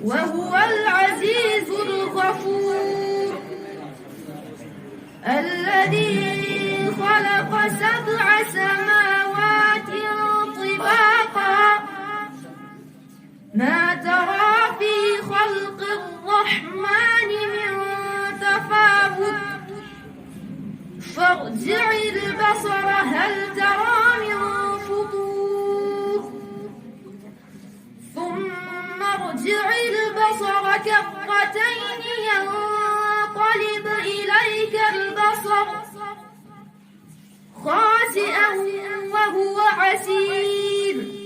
وهو العزيز الغفور الذي خلق 7 سماوات طباقا ما ترى في خلق الرحمن من تفاوت فارجع البصر هل ترى من فطور ثم ارجع البصر كرتين ينقلب إليك البصر خاسئا وهو حسير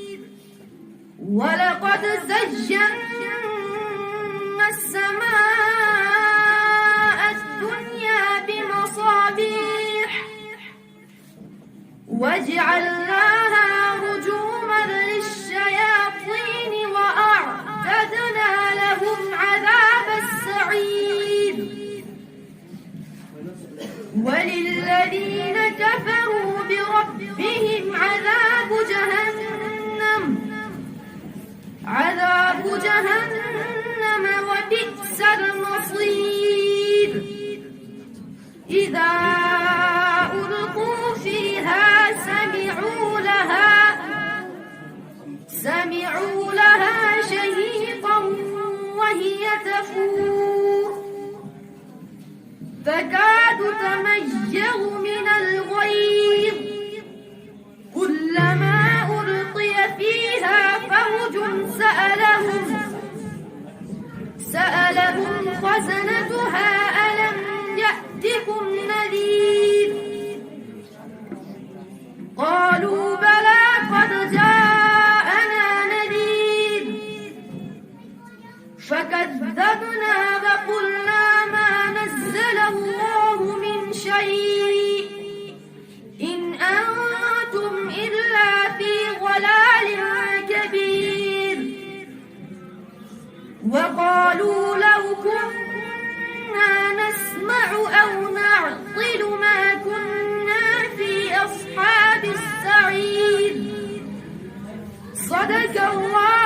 ولقد زينا السماء الدنيا بمصابيح وجعلناها رجوما للشياطين وأعتدنا لهم عذاب السعير وللذين كفروا بربهم عذاب جهنم وبئس المصير إذا ألقوا فيها سمعوا لها شهيقا وهي تفور تكاد تميز من الغيظ كلما ألقي فيها فوج سألهم خزنتها ألم يأتكم نذير قالوا بلى قد جاءنا نذير فكذبنا وقلنا ما نزل الله من شيء إن أنتم إلا في ضلال كبير وقالوا لو كنا نسمع أو نعقل ما كنا في أصحاب السعير صدق الله